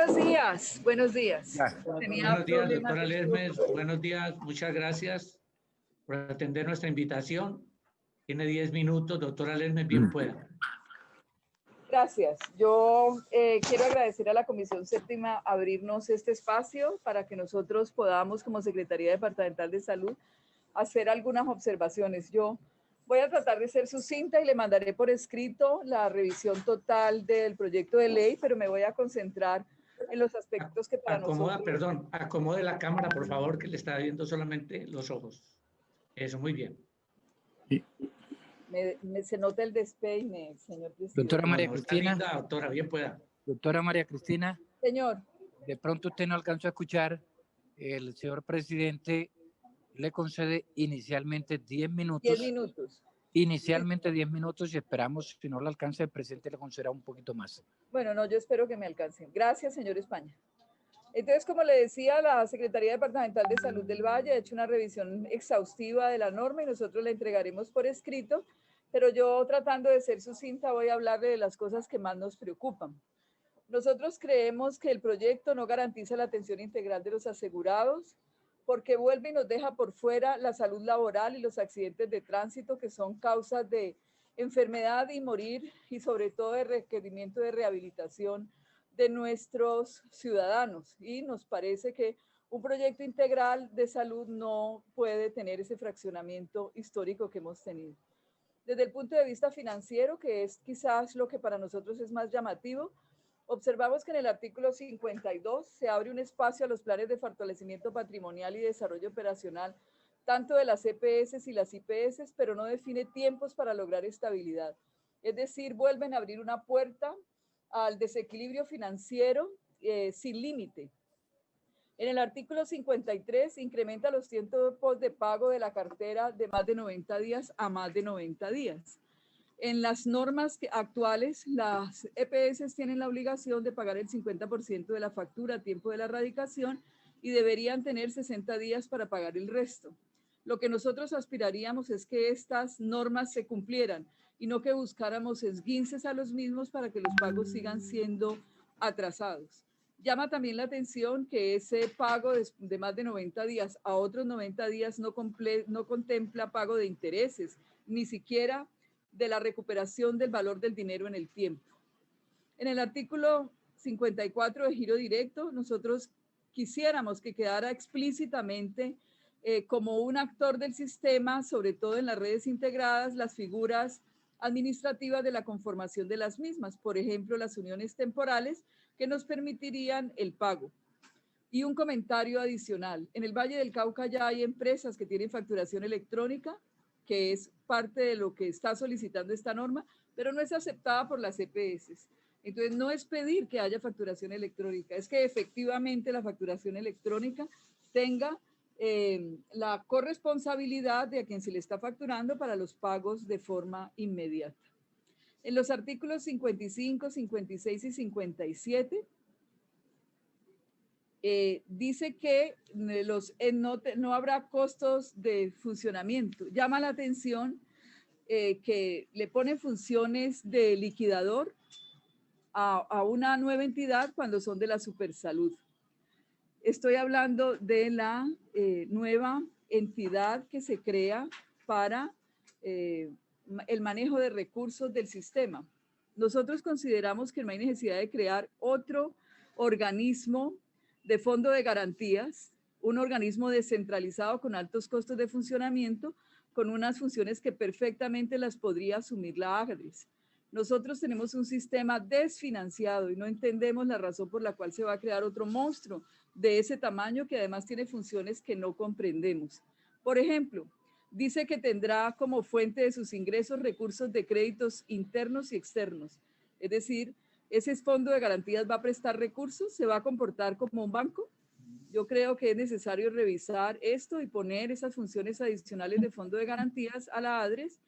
buenos días, buenos días. Buenos días, doctora Lesmes, buenos días, muchas gracias por atender nuestra invitación. Tiene 10 minutos, doctora Lesmes, bien pueda. Gracias. Yo quiero agradecer a la Comisión Séptima abrirnos este espacio para que nosotros podamos, como Secretaría Departamental de Salud, hacer algunas observaciones. Yo voy a tratar de ser sucinta y le mandaré por escrito la revisión total del proyecto de ley, pero me voy a concentrar en los aspectos que para nosotros... Perdón, acomode la cámara, por favor, que le está viendo solamente los ojos. Eso, muy bien. Sí. Se nota el despeine, señor presidente. Doctora María Cristina. Está linda, doctora, bien pueda. Doctora María Cristina. Señor. De pronto usted no alcanzó a escuchar, el señor presidente le concede inicialmente 10 minutos. 10 minutos. Inicialmente 10 minutos y esperamos, si no le alcanza el presidente, le concederá un poquito más. Bueno, no, yo espero que me alcancen. Gracias, señor España. Entonces, como le decía, la Secretaría Departamental de Salud del Valle ha hecho una revisión exhaustiva de la norma y nosotros la entregaremos por escrito, pero yo, tratando de ser sucinta, voy a hablarle de las cosas que más nos preocupan. Nosotros creemos que el proyecto no garantiza la atención integral de los asegurados porque vuelve y nos deja por fuera la salud laboral y los accidentes de tránsito, que son causas de enfermedad y morir, y sobre todo de requerimiento de rehabilitación de nuestros ciudadanos. Y nos parece que un proyecto integral de salud no puede tener ese fraccionamiento histórico que hemos tenido. Desde el punto de vista financiero, que es quizás lo que para nosotros es más llamativo, observamos que en el artículo 52 se abre un espacio a los planes de fortalecimiento patrimonial y desarrollo operacional, tanto de las EPS y las IPS, pero no define tiempos para lograr estabilidad. Es decir, vuelven a abrir una puerta al desequilibrio financiero sin límite. En el artículo 53 incrementa los tiempos de pago de la cartera de más de 90 días a más de 90 días. En las normas actuales, las EPS tienen la obligación de pagar el 50% de la factura a tiempo de la erradicación y deberían tener 60 días para pagar el resto. Lo que nosotros aspiraríamos es que estas normas se cumplieran y no que buscáramos esguinces a los mismos para que los pagos sigan siendo atrasados. Llama también la atención que ese pago de más de 90 días a otros 90 días no contempla pago de intereses, ni siquiera de la recuperación del valor del dinero en el tiempo. En el artículo 54 de giro directo, nosotros quisiéramos que quedara explícitamente como un actor del sistema, sobre todo en las redes integradas, las figuras administrativas de la conformación de las mismas, por ejemplo, las uniones temporales que nos permitirían el pago. Y un comentario adicional, en el Valle del Cauca ya hay empresas que tienen facturación electrónica, que es parte de lo que está solicitando esta norma, pero no es aceptada por las EPS. Entonces, no es pedir que haya facturación electrónica, es que efectivamente la facturación electrónica tenga la corresponsabilidad de a quien se le está facturando para los pagos de forma inmediata. En los artículos 55, 56 y 57, dice que no habrá costos de funcionamiento. Llama la atención que le pone funciones de liquidador a una nueva entidad cuando son de la Supersalud. Estoy hablando de la nueva entidad que se crea para el manejo de recursos del sistema. Nosotros consideramos que no hay necesidad de crear otro organismo de fondo de garantías, un organismo descentralizado con altos costos de funcionamiento, con unas funciones que perfectamente las podría asumir la AGRES. Nosotros tenemos un sistema desfinanciado y no entendemos la razón por la cual se va a crear otro monstruo de ese tamaño que además tiene funciones que no comprendemos. Por ejemplo, dice que tendrá como fuente de sus ingresos recursos de créditos internos y externos. Es decir, ¿ese fondo de garantías va a prestar recursos? ¿Se va a comportar como un banco? Yo creo que es necesario revisar esto y poner esas funciones adicionales de fondo de garantías a la ADRES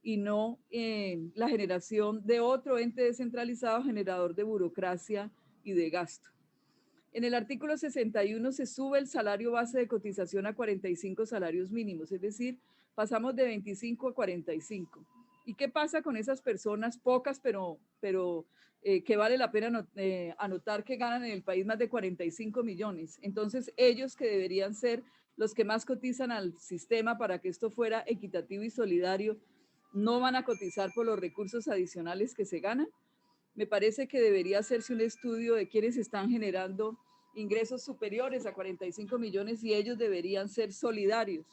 y no la generación de otro ente descentralizado generador de burocracia y de gasto. En el artículo 61 se sube el salario base de cotización a 45 salarios mínimos, es decir, pasamos de 25 a 45. ¿Y qué pasa con esas personas, pocas, pero que vale la pena anotar que ganan en el país más de 45 millones? Entonces, ellos que deberían ser los que más cotizan al sistema para que esto fuera equitativo y solidario, no van a cotizar por los recursos adicionales que se ganan. Me parece que debería hacerse un estudio de quienes están generando ingresos superiores a 45 millones y ellos deberían ser solidarios,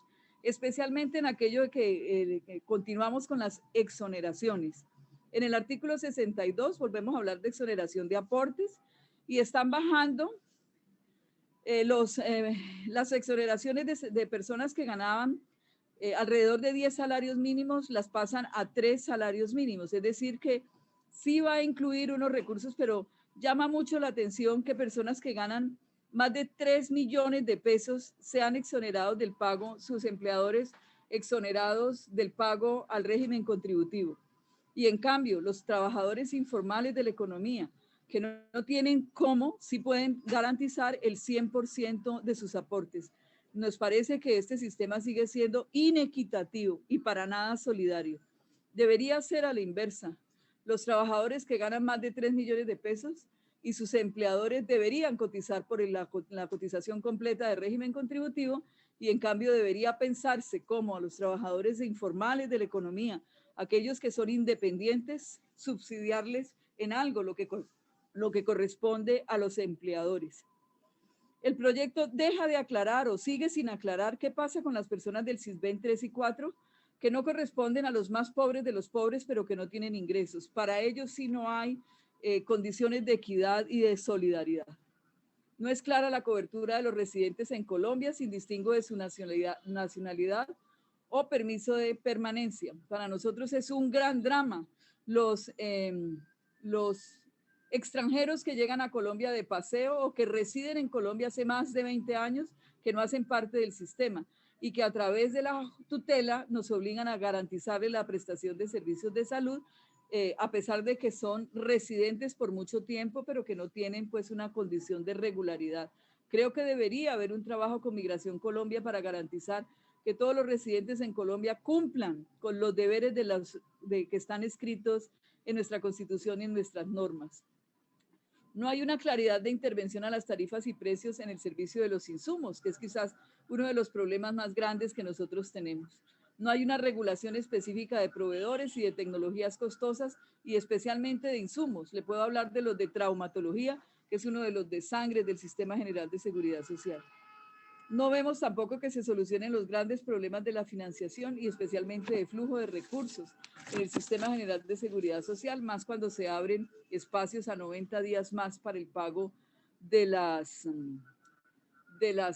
especialmente en aquello de que continuamos con las exoneraciones. En el artículo 62 volvemos a hablar de exoneración de aportes y están bajando las exoneraciones de personas que ganaban alrededor de 10 salarios mínimos, las pasan a 3 salarios mínimos. Es decir, que sí va a incluir unos recursos, pero llama mucho la atención que personas que ganan más de 3 millones de pesos sean exonerados del pago, sus empleadores exonerados del pago al régimen contributivo. Y en cambio, los trabajadores informales de la economía, que no tienen cómo, sí pueden garantizar el 100% de sus aportes. Nos parece que este sistema sigue siendo inequitativo y para nada solidario. Debería ser a la inversa. Los trabajadores que ganan más de 3 millones de pesos y sus empleadores deberían cotizar por la cotización completa de régimen contributivo y en cambio debería pensarse como a los trabajadores informales de la economía, aquellos que son independientes, subsidiarles en algo lo que corresponde a los empleadores. El proyecto deja de aclarar o sigue sin aclarar qué pasa con las personas del Sisbén 3 y 4 que no corresponden a los más pobres de los pobres, pero que no tienen ingresos. Para ellos sí no hay condiciones de equidad y de solidaridad. No es clara la cobertura de los residentes en Colombia sin distingo de su nacionalidad o permiso de permanencia. Para nosotros es un gran drama los extranjeros que llegan a Colombia de paseo o que residen en Colombia hace más de 20 años, que no hacen parte del sistema y que a través de la tutela nos obligan a garantizarle la prestación de servicios de salud, a pesar de que son residentes por mucho tiempo, pero que no tienen pues una condición de regularidad. Creo que debería haber un trabajo con Migración Colombia para garantizar que todos los residentes en Colombia cumplan con los deberes que están escritos en nuestra Constitución y en nuestras normas. No hay una claridad de intervención a las tarifas y precios en el servicio de los insumos, que es quizás uno de los problemas más grandes que nosotros tenemos. No hay una regulación específica de proveedores y de tecnologías costosas y especialmente de insumos. Le puedo hablar de los de traumatología, que es uno de los de sangre del Sistema General de Seguridad Social. No vemos tampoco que se solucionen los grandes problemas de la financiación y especialmente de flujo de recursos en el Sistema General de Seguridad Social, más cuando se abren espacios a 90 días más para el pago de las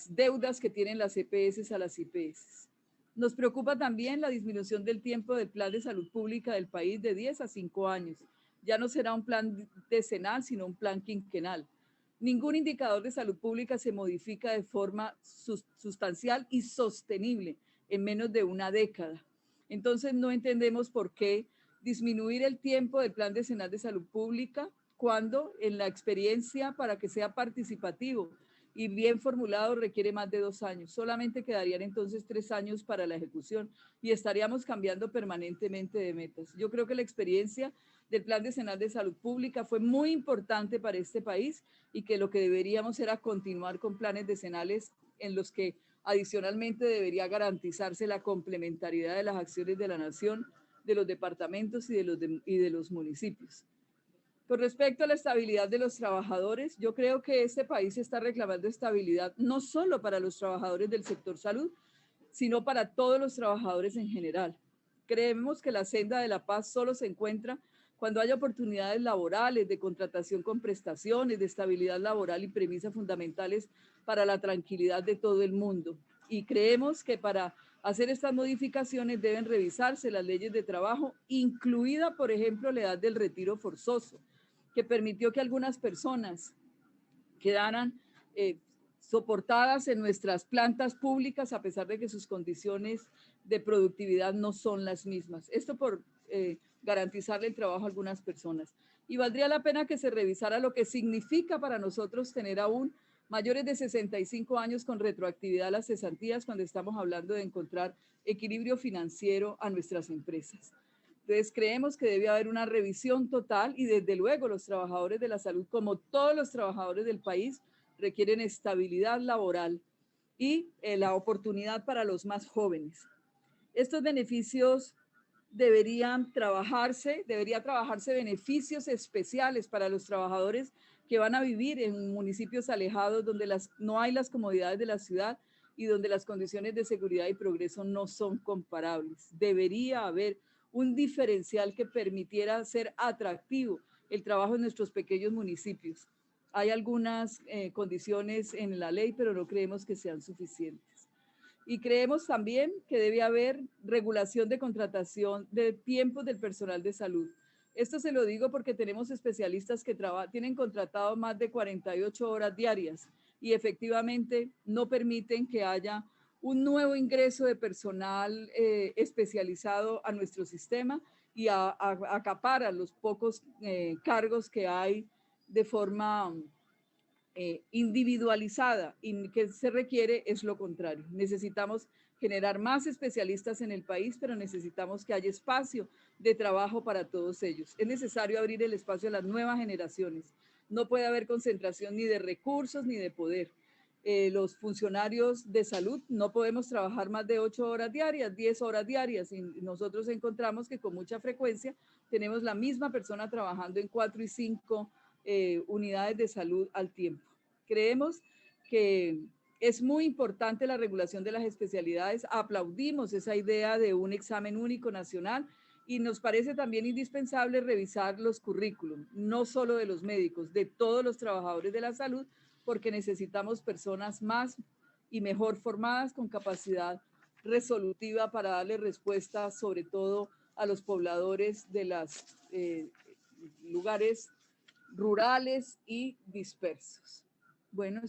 deudas que tienen las EPS a las IPS. Nos preocupa también la disminución del tiempo del plan de salud pública del país de 10 a 5 años. Ya no será un plan decenal, sino un plan quinquenal. Ningún indicador de salud pública se modifica de forma sustancial y sostenible en menos de una década. Entonces no entendemos por qué disminuir el tiempo del Plan Decenal de Salud Pública cuando en la experiencia para que sea participativo y bien formulado requiere más de 2 años. Solamente quedarían entonces 3 años para la ejecución y estaríamos cambiando permanentemente de metas. Yo creo que la experiencia del Plan Decenal de Salud Pública fue muy importante para este país y que lo que deberíamos era continuar con planes decenales en los que adicionalmente debería garantizarse la complementariedad de las acciones de la nación, de los departamentos y de los municipios. Con respecto a la estabilidad de los trabajadores, yo creo que este país está reclamando estabilidad no solo para los trabajadores del sector salud, sino para todos los trabajadores en general. Creemos que la senda de la paz solo se encuentra cuando haya oportunidades laborales, de contratación con prestaciones, de estabilidad laboral y premisas fundamentales para la tranquilidad de todo el mundo. Y creemos que para hacer estas modificaciones deben revisarse las leyes de trabajo, incluida, por ejemplo, la edad del retiro forzoso, que permitió que algunas personas quedaran soportadas en nuestras plantas públicas a pesar de que sus condiciones de productividad no son las mismas. Esto por garantizarle el trabajo a algunas personas. Y valdría la pena que se revisara lo que significa para nosotros tener aún mayores de 65 años con retroactividad a las cesantías cuando estamos hablando de encontrar equilibrio financiero a nuestras empresas. Entonces creemos que debe haber una revisión total y desde luego los trabajadores de la salud, como todos los trabajadores del país, requieren estabilidad laboral y la oportunidad para los más jóvenes. Estos beneficios debería trabajarse beneficios especiales para los trabajadores que van a vivir en municipios alejados donde no hay las comodidades de la ciudad y donde las condiciones de seguridad y progreso no son comparables. Debería haber un diferencial que permitiera ser atractivo el trabajo en nuestros pequeños municipios. Hay algunas condiciones en la ley, pero no creemos que sean suficientes. Y creemos también que debe haber regulación de contratación de tiempos del personal de salud. Esto se lo digo porque tenemos especialistas que tienen contratado más de 48 horas diarias y efectivamente no permiten que haya un nuevo ingreso de personal especializado a nuestro sistema y acapara los pocos cargos que hay de forma individualizada, y que se requiere es lo contrario. Necesitamos generar más especialistas en el país, pero necesitamos que haya espacio de trabajo para todos ellos. Es necesario abrir el espacio a las nuevas generaciones. No puede haber concentración ni de recursos ni de poder. Los funcionarios de salud no podemos trabajar más de 8 horas diarias, 10 horas diarias, y nosotros encontramos que con mucha frecuencia tenemos la misma persona trabajando en 4 y 5 unidades de salud al tiempo. Creemos que es muy importante la regulación de las especialidades. Aplaudimos esa idea de un examen único nacional y nos parece también indispensable revisar los currículum, no solo de los médicos, de todos los trabajadores de la salud, porque necesitamos personas más y mejor formadas con capacidad resolutiva para darle respuesta sobre todo a los pobladores de los lugares rurales y dispersos. Bueno,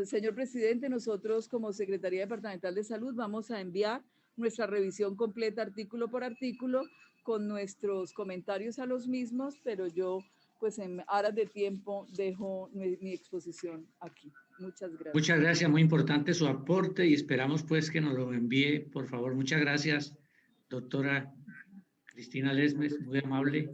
señor presidente, nosotros como Secretaría Departamental de Salud vamos a enviar nuestra revisión completa artículo por artículo con nuestros comentarios a los mismos, pero yo pues en aras de tiempo dejo mi exposición aquí. Muchas gracias. Muchas gracias, muy importante su aporte y esperamos pues que nos lo envíe, por favor. Muchas gracias, doctora Cristina Lesmes, muy amable.